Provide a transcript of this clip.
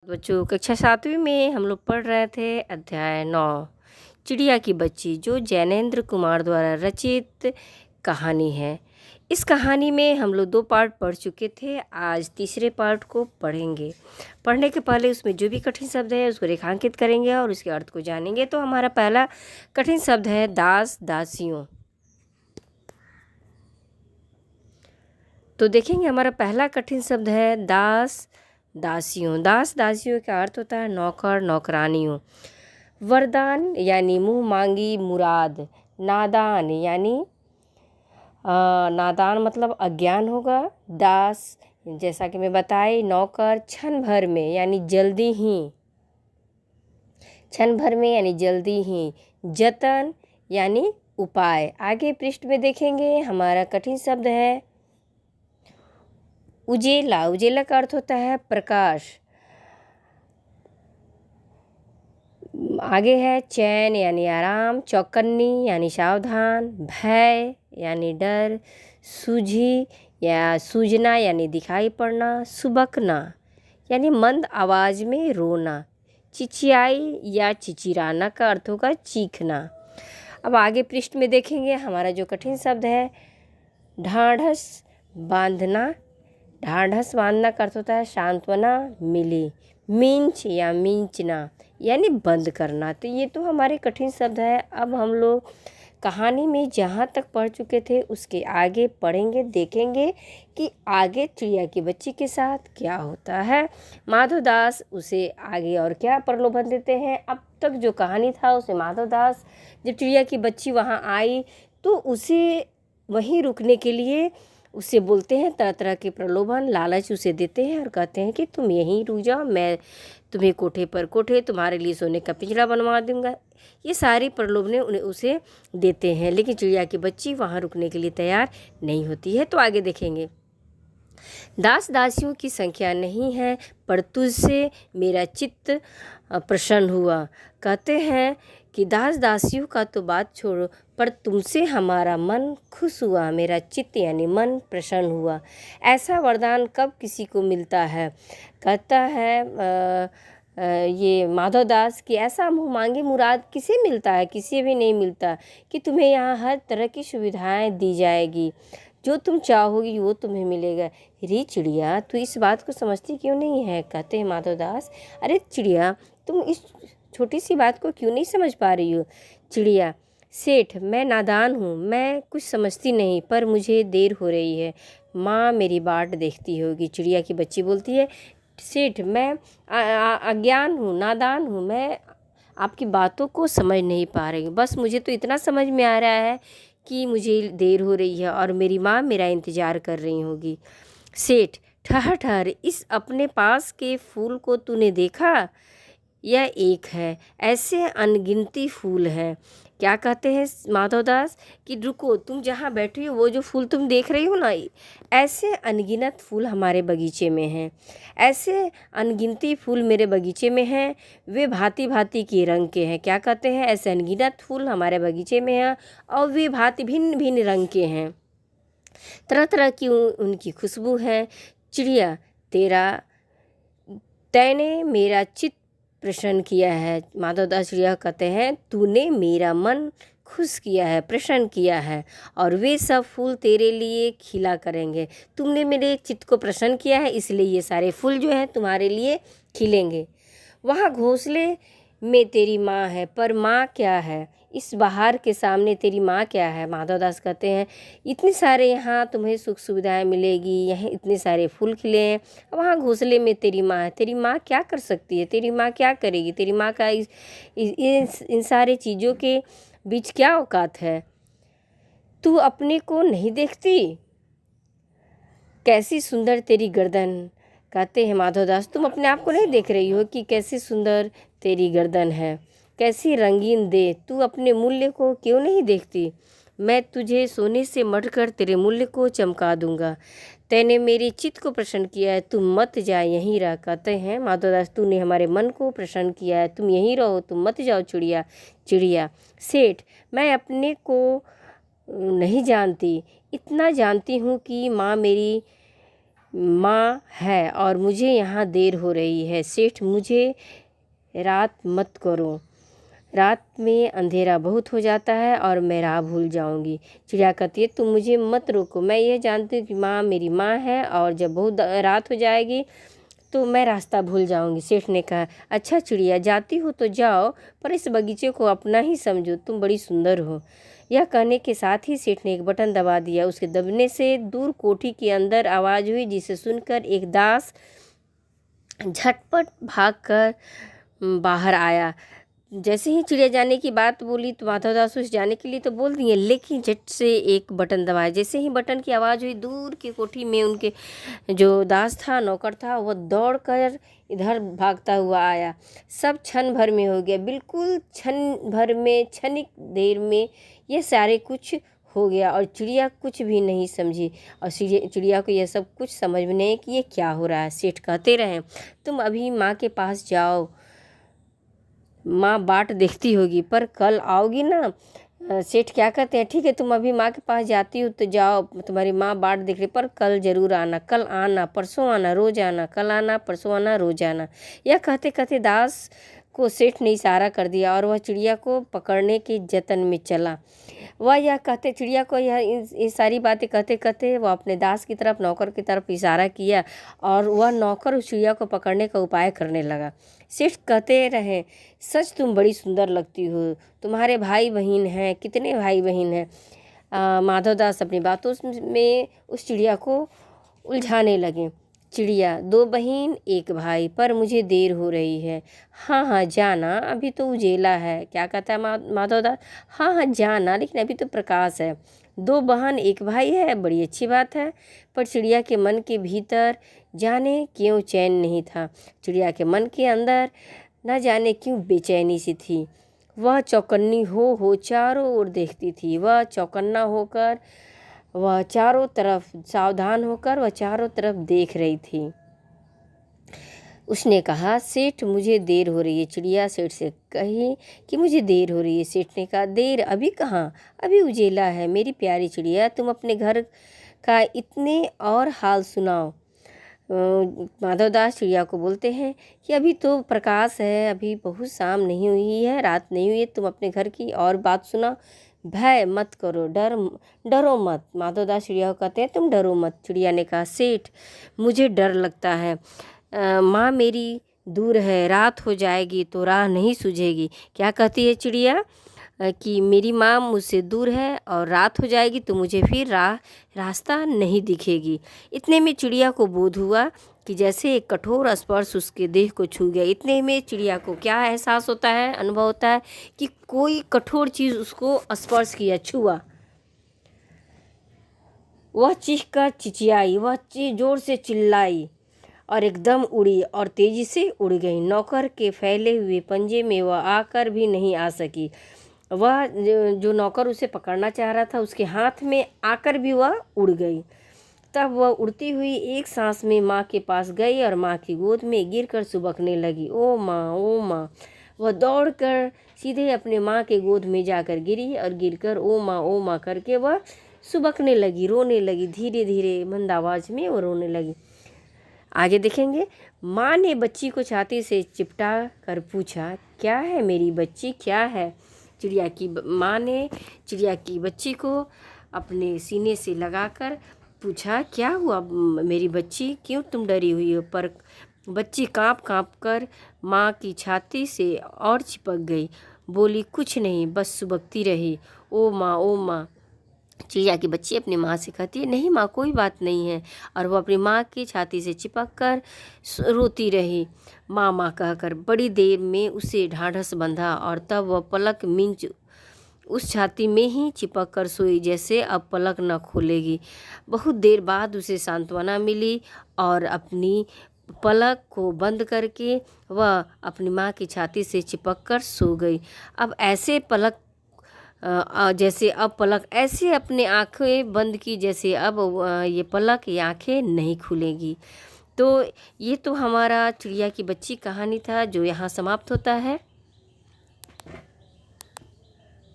बच्चों कक्षा 7वीं में हम लोग पढ़ रहे थे अध्याय 9 चिड़िया की बच्ची, जो जैनेन्द्र कुमार द्वारा रचित कहानी है। इस कहानी में हम लोग 2 पार्ट पढ़ चुके थे। आज तीसरे पार्ट को पढ़ेंगे। पढ़ने के पहले उसमें जो भी कठिन शब्द है उसको रेखांकित करेंगे और उसके अर्थ को जानेंगे। तो हमारा पहला कठिन शब्द है दास दासियों। तो देखेंगे, हमारा पहला कठिन शब्द है दास दासियों। दास दासियों का अर्थ होता है नौकर नौकरानियों। वरदान यानी मुँह मांगी मुराद। नादान यानी नादान मतलब अज्ञान होगा। दास जैसा कि मैं बताई, नौकर क्षण भर में यानी जल्दी ही, क्षण भर में यानी जल्दी ही। जतन यानी उपाय। आगे पृष्ठ में देखेंगे, हमारा कठिन शब्द है उजेला। उजेला का अर्थ होता है प्रकाश। आगे है चैन यानी आराम। चौकन्नी यानी सावधान। भय यानी डर। सूझी या सूझना यानी दिखाई पड़ना। सुबकना यानी मंद आवाज़ में रोना। चिचियाई या चिचिराना का अर्थ होगा चीखना। अब आगे पृष्ठ में देखेंगे, हमारा जो कठिन शब्द है ढाढ़स बांधना। ढाढ़स बांधना का अर्थ होता है सांत्वना मिली। मिंच या मिंचना यानी बंद करना। तो ये तो हमारे कठिन शब्द है। अब हम लोग कहानी में जहाँ तक पढ़ चुके थे उसके आगे पढ़ेंगे, देखेंगे कि आगे चिड़िया की बच्ची के साथ क्या होता है। माधवदास उसे आगे और क्या प्रलोभन देते हैं। अब तक जो कहानी था उसे माधवदास, जब चिड़िया की बच्ची वहाँ आई तो उसे वहीं रुकने के लिए उससे बोलते हैं, तरह तरह के प्रलोभन लालच उसे देते हैं और कहते हैं कि तुम यहीं रुक जाओ, मैं तुम्हें कोठे तुम्हारे लिए सोने का पिंजरा बनवा दूंगा। ये सारी प्रलोभनें उन्हें उसे देते हैं, लेकिन चिड़िया की बच्ची वहाँ रुकने के लिए तैयार नहीं होती है। तो आगे देखेंगे, दास दासियों की संख्या नहीं है पर तुझसे मेरा चित्त प्रसन्न हुआ। कहते हैं कि दास दासियों का तो बात छोड़ो, पर तुमसे हमारा मन खुश हुआ। मेरा चित्त यानी मन प्रसन्न हुआ। ऐसा वरदान कब किसी को मिलता है। कहता है ये माधवदास की ऐसा मुँह मांगी मुराद किसे मिलता है, किसी भी नहीं मिलता कि तुम्हें यहाँ हर तरह की सुविधाएं दी जाएगी, जो तुम चाहोगी वो तुम्हें मिलेगा। रे चिड़िया, तू इस बात को समझती क्यों नहीं है। कहते हैं माधवदास, अरे चिड़िया, तुम इस छोटी सी बात को क्यों नहीं समझ पा रही हो। चिड़िया, सेठ, मैं नादान हूँ, मैं कुछ समझती नहीं, पर मुझे देर हो रही है। माँ मेरी बाट देखती होगी। चिड़िया की बच्ची बोलती है, सेठ, मैं अज्ञान हूँ, नादान हूँ, मैं आपकी बातों को समझ नहीं पा रही हूँ। बस मुझे तो इतना समझ में आ रहा है कि मुझे देर हो रही है और मेरी माँ मेरा इंतज़ार कर रही होगी। सेठ, ठहर ठहर, इस अपने पास के फूल को तूने देखा। यह एक है, ऐसे अनगिनती फूल हैं। क्या कहते हैं माधवदास कि रुको, तुम जहाँ बैठी हो वो जो फूल तुम देख रही हो ना, ऐसे अनगिनत फूल हमारे बगीचे में हैं। ऐसे अनगिनती फूल मेरे बगीचे में हैं, वे भांति भांति के रंग के हैं। क्या कहते हैं, ऐसे अनगिनत फूल हमारे बगीचे में हैं और वे भांति भिन्न भिन्न रंग के हैं, तरह तरह की उनकी खुशबू है। चिड़िया, तैने मेरा चित्त प्रसन्न किया है। माधवदास चिड़िया कहते हैं, तूने मेरा मन खुश किया है, प्रसन्न किया है, और वे सब फूल तेरे लिए खिला करेंगे। तुमने मेरे चित्त को प्रसन्न किया है, इसलिए ये सारे फूल जो हैं तुम्हारे लिए खिलेंगे। वहाँ घोंसले में तेरी माँ है, पर माँ क्या है, इस बहार के सामने तेरी माँ क्या है। माधवदास कहते हैं, इतने सारे यहाँ तुम्हें सुख सुविधाएं मिलेगी, यहाँ इतने सारे फूल खिले हैं, वहाँ घोंसले में तेरी माँ है। तेरी माँ क्या कर सकती है, तेरी माँ क्या करेगी, तेरी माँ का इन सारे चीज़ों के बीच क्या औकात है। तू अपने को नहीं देखती, कैसी सुंदर तेरी गर्दन। कहते हैं माधवदास, तुम अपने आप को नहीं देख रही हो कि कैसी सुंदर तेरी गर्दन है, कैसी रंगीन दे। तू अपने मूल्य को क्यों नहीं देखती। मैं तुझे सोने से मढ़कर तेरे मूल्य को चमका दूंगा। तैने मेरे चित्त को प्रसन्न किया है, तुम मत जा, यहीं रह। कहते हैं माधवदास, तूने हमारे मन को प्रसन्न किया है, तुम यहीं रहो, तुम मत जाओ। चिड़िया, चिड़िया, सेठ, मैं अपने को नहीं जानती, इतना जानती हूँ कि माँ मेरी माँ है और मुझे यहाँ देर हो रही है। सेठ मुझे रात मत करो, रात में अंधेरा बहुत हो जाता है और मैं राह भूल जाऊंगी। चिड़िया कहती है तुम मुझे मत रोको, मैं ये जानती हूँ कि माँ मेरी माँ है और जब बहुत रात हो जाएगी तो मैं रास्ता भूल जाऊंगी। सेठ ने कहा अच्छा चिड़िया, जाती हो तो जाओ, पर इस बगीचे को अपना ही समझो, तुम बड़ी सुंदर हो। यह कहने के साथ ही सेठ ने एक बटन दबा दिया। उसके दबने से दूर कोठी के अंदर आवाज़ हुई, जिसे सुनकर एक दास झटपट भागकर बाहर आया। जैसे ही चिड़िया जाने की बात बोली तो माधव दास उस जाने के लिए तो बोल दिए, लेकिन झट से एक बटन दबाया। जैसे ही बटन की आवाज़ हुई, दूर की कोठी में उनके जो दास था, नौकर था, वह दौड़कर इधर भागता हुआ आया। सब क्षण भर में हो गया, बिल्कुल क्षण भर में, क्षणिक देर में ये सारे कुछ हो गया और चिड़िया कुछ भी नहीं समझी। और चिड़िया को यह सब कुछ समझ में नहीं कि ये क्या हो रहा है। सेठ कहते रहे तुम अभी माँ के पास जाओ, माँ बाट देखती होगी, पर कल आओगी ना। सेठ क्या कहते हैं ठीक है, तुम अभी माँ के पास जाती हो तो जाओ, तुम्हारी माँ बाट देख रही, पर कल जरूर आना, कल आना, परसों आना, रोज आना, कल आना, परसों आना, रोज आना। यह कहते कहते दास को सेठ ने इशारा कर दिया और वह चिड़िया को पकड़ने के जतन में चला। वह यह कहते चिड़िया को ये सारी बातें कहते कहते वह अपने दास की तरफ, नौकर की तरफ इशारा किया और वह नौकर उस चिड़िया को पकड़ने का उपाय करने लगा। सेठ कहते रहे सच तुम बड़ी सुंदर लगती हो, तुम्हारे भाई बहन हैं, कितने भाई बहन हैं। माधव दास अपनी बातों में उस चिड़िया को उलझाने लगे। चिड़िया दो बहन एक भाई, पर मुझे देर हो रही है। हाँ हाँ जाना, अभी तो उजेला है। क्या कहता है माधव दास? हाँ हाँ जाना, लेकिन अभी तो प्रकाश है। दो बहन एक भाई है, बड़ी अच्छी बात है। पर चिड़िया के मन के भीतर जाने क्यों चैन नहीं था। चिड़िया के मन के अंदर न जाने क्यों बेचैनी सी थी। वह चौकन्नी हो चारों ओर देखती थी। वह चौकन्ना होकर, वह चारों तरफ सावधान होकर वह चारों तरफ देख रही थी। उसने कहा सेठ मुझे देर हो रही है। चिड़िया सेठ से कही कि मुझे देर हो रही है। सेठ ने कहा देर अभी कहाँ, अभी उजेला है। मेरी प्यारी चिड़िया, तुम अपने घर का इतने और हाल सुनाओ। माधव दास चिड़िया को बोलते हैं कि अभी तो प्रकाश है, अभी बहुत शाम नहीं हुई है, रात नहीं हुई है, तुम अपने घर की और बात सुनाओ। भय मत करो, डरो मत। माधव दास चिड़िया को कहते हैं तुम डरो मत। चिड़िया ने कहा सेठ मुझे डर लगता है, माँ मेरी दूर है, रात हो जाएगी तो राह नहीं सूझेगी। क्या कहती है चिड़िया? कि मेरी माँ मुझसे दूर है और रात हो जाएगी तो मुझे फिर रास्ता नहीं दिखेगी। इतने में चिड़िया को बोध हुआ कि जैसे एक कठोर स्पर्श उसके देह को छू गया। इतने में चिड़िया को क्या एहसास होता है, अनुभव होता है कि कोई कठोर चीज़ उसको स्पर्श किया, छुआ। वह चीख कर चिचियाई, वह जोर से चिल्लाई और एकदम उड़ी और तेजी से उड़ गई। नौकर के फैले हुए पंजे में वह आकर भी नहीं आ सकी। वह जो नौकर उसे पकड़ना चाह रहा था, उसके हाथ में आकर भी वह उड़ गई। तब वह उड़ती हुई एक सांस में माँ के पास गई और माँ की गोद में गिरकर सुबकने लगी। ओ माँ, ओ माँ। वह दौड़कर सीधे अपने माँ के गोद में जाकर गिरी और गिरकर ओ माँ करके वह सुबकने लगी, रोने लगी। धीरे धीरे मंद आवाज़ में वो रोने लगी। आगे देखेंगे। माँ ने बच्ची को छाती से चिपटा कर पूछा क्या है मेरी बच्ची, क्या है? चिड़िया की माँ ने चिड़िया की बच्ची को अपने सीने से लगाकर पूछा क्या हुआ मेरी बच्ची, क्यों तुम डरी हुई हो? पर बच्ची काँप काँप कर माँ की छाती से और चिपक गई। बोली कुछ नहीं, बस सुबकती रही। ओ माँ, ओ माँ। चिड़िया की बच्ची अपनी माँ से कहती है नहीं माँ, कोई बात नहीं है। और वो अपनी माँ की छाती से चिपक कर रोती रही। माँ माँ कहकर बड़ी देर में उसे ढाढ़स बंधा और तब वह पलक मिंच उस छाती में ही चिपक कर सोई, जैसे अब पलक न खोलेगी। बहुत देर बाद उसे सांत्वना मिली और अपनी पलक को बंद करके वह अपनी माँ की छाती से चिपक कर सो गई। अब ऐसे पलक जैसे अब पलक ऐसे अपने आँखें बंद की जैसे अब ये पलक, ये आँखें नहीं खुलेगी। तो ये तो हमारा चिड़िया की बच्ची कहानी था, जो यहाँ समाप्त होता है।